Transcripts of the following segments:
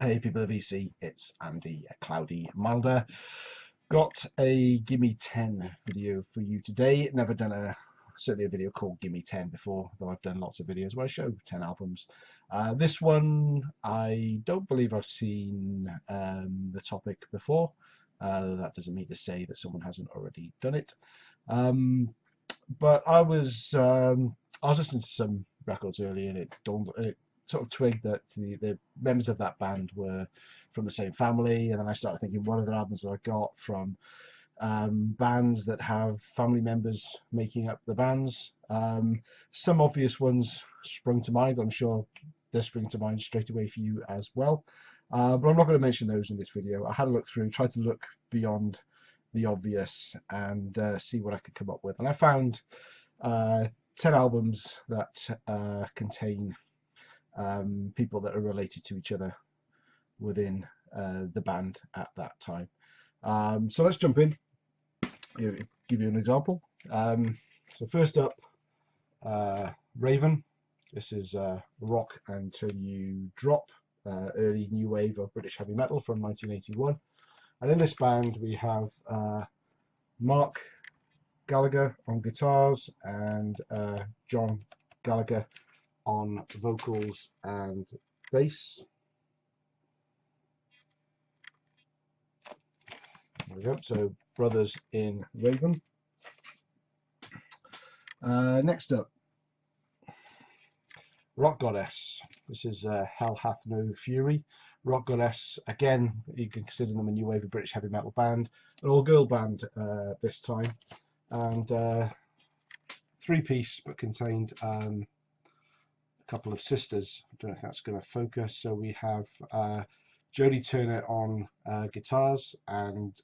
Hey people of EC, it's Andy, a Cloudy Milder. Got a Gimme 10 video for you today. Never done certainly a video called Gimme 10 before, though I've done lots of videos where I show 10 albums. This one, I don't believe I've seen the topic before. That doesn't mean to say that someone hasn't already done it. But I was listening to some records earlier, and it sort of twigged that the members of that band were from the same family, and then I started thinking, what other albums have I got from bands that have family members making up the bands? Some obvious ones sprung to mind. I'm sure they spring to mind straight away for you as well. But I'm not going to mention those in this video. I had a look through, tried to look beyond the obvious and see what I could come up with. And I found 10 albums that contain people that are related to each other within the band at that time. So let's jump in. I'll give you an example. So first up, Raven. This is Rock Until You Drop, early new wave of British heavy metal from 1981. And in this band we have Mark Gallagher on guitars and John Gallagher on vocals and bass. There we go. So brothers in Raven. Next up, Rock Goddess. This is Hell Hath No Fury. Rock Goddess, again, you can consider them a new wave of British heavy metal band, an all-girl band this time, and three-piece, but contained a couple of sisters. I don't know if that's going to focus. So we have Jodie Turner on guitars and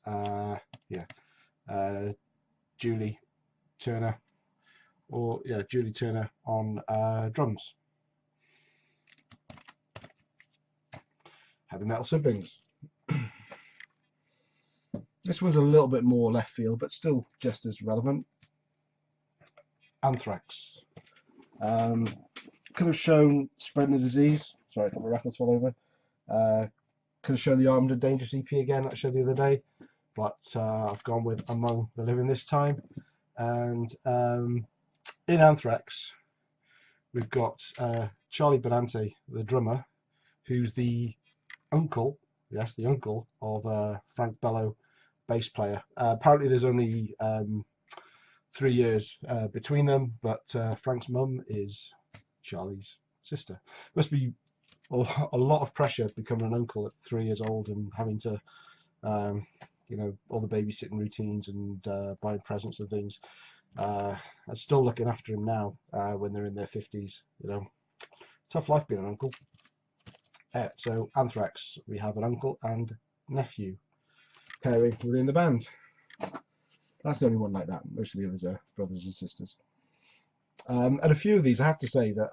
Julie Turner, Julie Turner on drums. Heavy metal siblings. This one's a little bit more left field, but still just as relevant. Anthrax. Could have shown Spreading the Disease. Sorry, I got my records all over. Could have shown the Armed and Dangerous EP again that I showed the other day, but I've gone with Among the Living this time. And in Anthrax, we've got Charlie Benante, the drummer, who's the uncle, yes, the uncle of Frank Bello, bass player. Apparently there's only 3 years between them, but Frank's mum is Charlie's sister. Must be a lot of pressure becoming an uncle at 3 years old and having to, all the babysitting routines and buying presents and things. And still looking after him now when they're in their 50s. Tough life being an uncle. So Anthrax, we have an uncle and nephew pairing within the band. That's the only one like that. Most of the others are brothers and sisters. And a few of these, I have to say that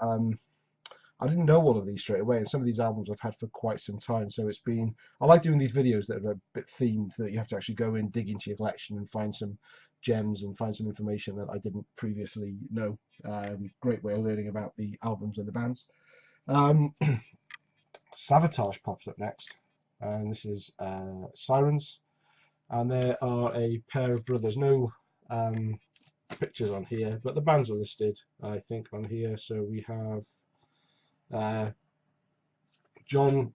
I didn't know all of these straight away, and some of these albums I've had for quite some time. So I like doing these videos that are a bit themed, that you have to actually go in, dig into your collection and find some gems and find some information that I didn't previously know. Great way of learning about the albums and the bands. Savatage pops up next, and this is Sirens, and there are a pair of brothers. No pictures on here, but the bands are listed, I think, on here. So we have John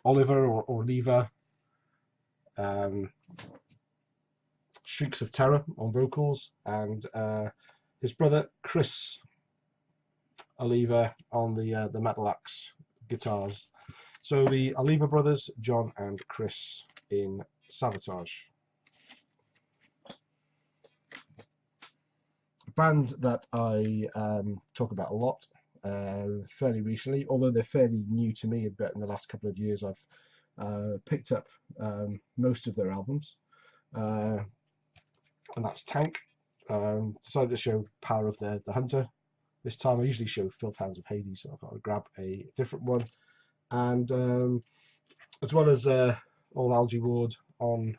Oliver or Oliver, Shrieks of Terror on vocals, and his brother Chris Oliver on the Metal Axe guitars. So the Oliver brothers, John and Chris in Savatage. A band that I talk about a lot fairly recently, although they're fairly new to me a bit in the last couple of years. I've picked up most of their albums, and that's Tank. Decided to show Power of the Hunter this time. I usually show Phil Pounds of Hades, so I thought I'd grab a different one. And as well as All Algie Ward on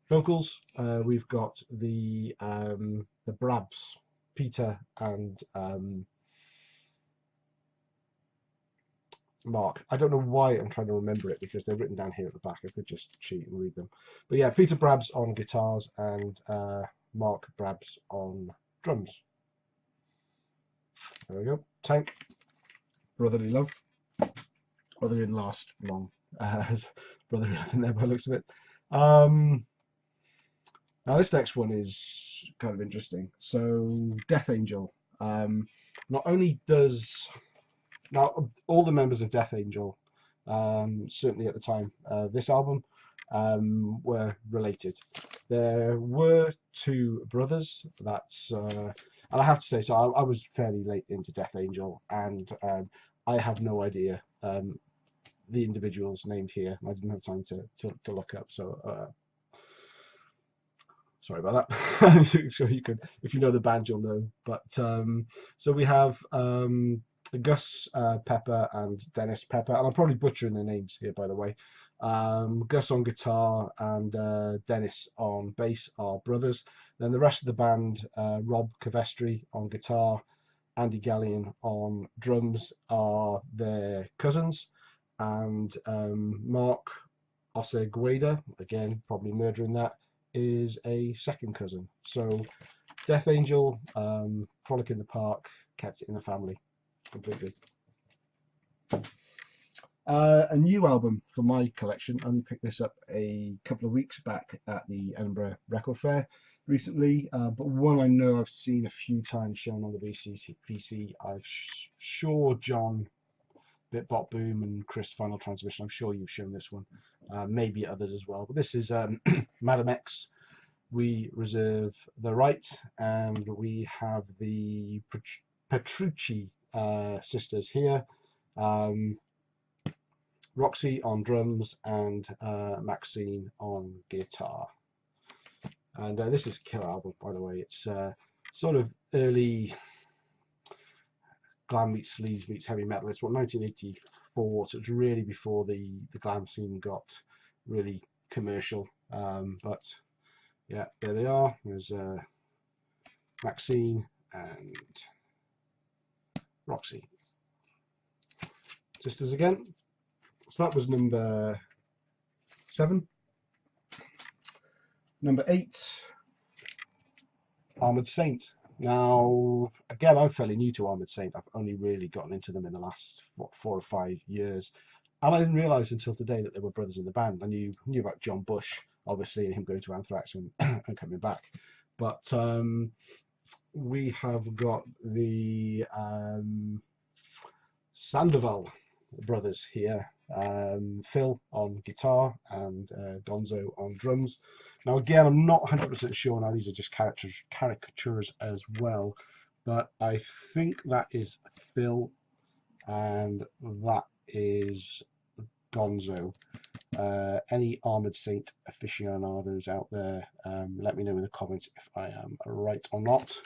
vocals, we've got the Brabs, Peter and Mark. I don't know why I'm trying to remember it because they're written down here at the back. I could just cheat and read them. But yeah, Peter Brabs on guitars and Mark Brabs on drums. There we go. Tank, brotherly love. Well, they didn't last long. Brotherly love in there by the looks of it. Now this next one is kind of interesting. So Death Angel. Not only does now all the members of Death Angel, certainly at the time this album, were related. There were two brothers. And I have to say, so I was fairly late into Death Angel, and I have no idea the individuals named here. I didn't have time to look up, so sorry about that. I'm sure you could, if you know the band, you'll know. But so we have Gus Pepper and Dennis Pepper, and I'm probably butchering their names here, by the way. Gus on guitar and Dennis on bass are brothers. Then the rest of the band, Rob Covestry on guitar, Andy Gallion on drums, are their cousins, and Mark Osegueda, again probably murdering that, is a second cousin. So Death Angel, Frolic in the Park, kept it in the family completely. A new album for my collection. I only picked this up a couple of weeks back at the Edinburgh Record Fair recently, but one I know I've seen a few times shown on the VC. I'm sure John, Bit Bop Boom, and Chris Final Transmission, I'm sure you've shown this one, maybe others as well. But this is Madam X, We Reserve the Right, and we have the Petrucci sisters here. Roxy on drums and Maxine on guitar. And this is a killer album, by the way. It's sort of early glam meets sleaze meets heavy metal. It's what, 1984, so it's really before the glam scene got really commercial. But yeah, there they are. There's Maxine and Roxy. Sisters again. So that was number 7. Number 8, Armored Saint. Now, again, I'm fairly new to Armored Saint. I've only really gotten into them in the last, 4 or 5 years. And I didn't realise until today that they were brothers in the band. I knew about John Bush, obviously, and him going to Anthrax and, and coming back. But we have got the Sandoval brothers here. Phil on guitar and Gonzo on drums. Now again, I'm not 100% sure now, these are just caricatures as well, but I think that is Phil and that is Gonzo. Any Armored Saint aficionados out there, let me know in the comments if I am right or not.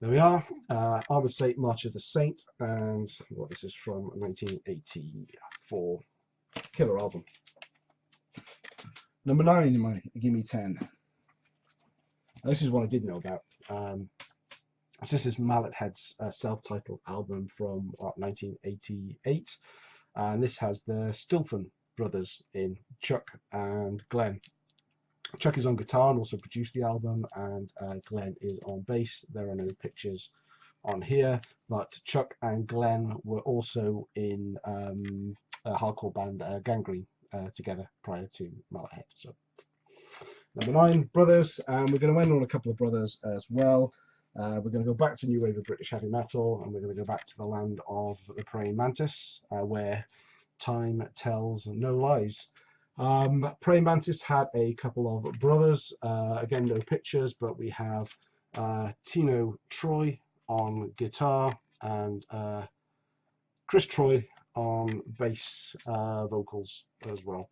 There we are, Armored Saint, March of the Saint, and what this is from 1984. Killer album. Number 9 in my Gimme 10. This is one I did know about. So this is Mallet Head's self-titled album from 1988, and this has the Stilfen brothers in, Chuck and Glenn. Chuck is on guitar and also produced the album, and Glenn is on bass. There are no pictures on here, but Chuck and Glenn were also in a hardcore band Gangrene together prior to Mallet Head. So number 9, brothers, and we're going to end on a couple of brothers as well. We're going to go back to new wave of British heavy metal, and we're going to go back to the land of the praying mantis, where time tells no lies. Praying Mantis had a couple of brothers, again no pictures, but we have Tino Troy on guitar and Chris Troy on bass vocals as well.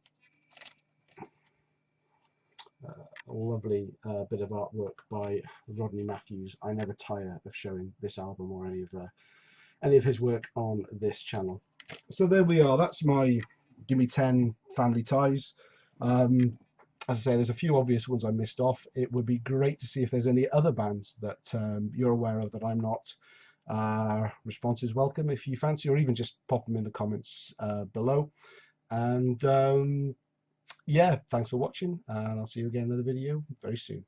A lovely bit of artwork by Rodney Matthews. I never tire of showing this album or any of his work on this channel. So there we are, that's my Gimme 10 family ties. As I say, there's a few obvious ones I missed off. It would be great to see if there's any other bands that you're aware of that I'm not, Response is welcome if you fancy, or even just pop them in the comments below. And yeah, thanks for watching, and I'll see you again in another video very soon.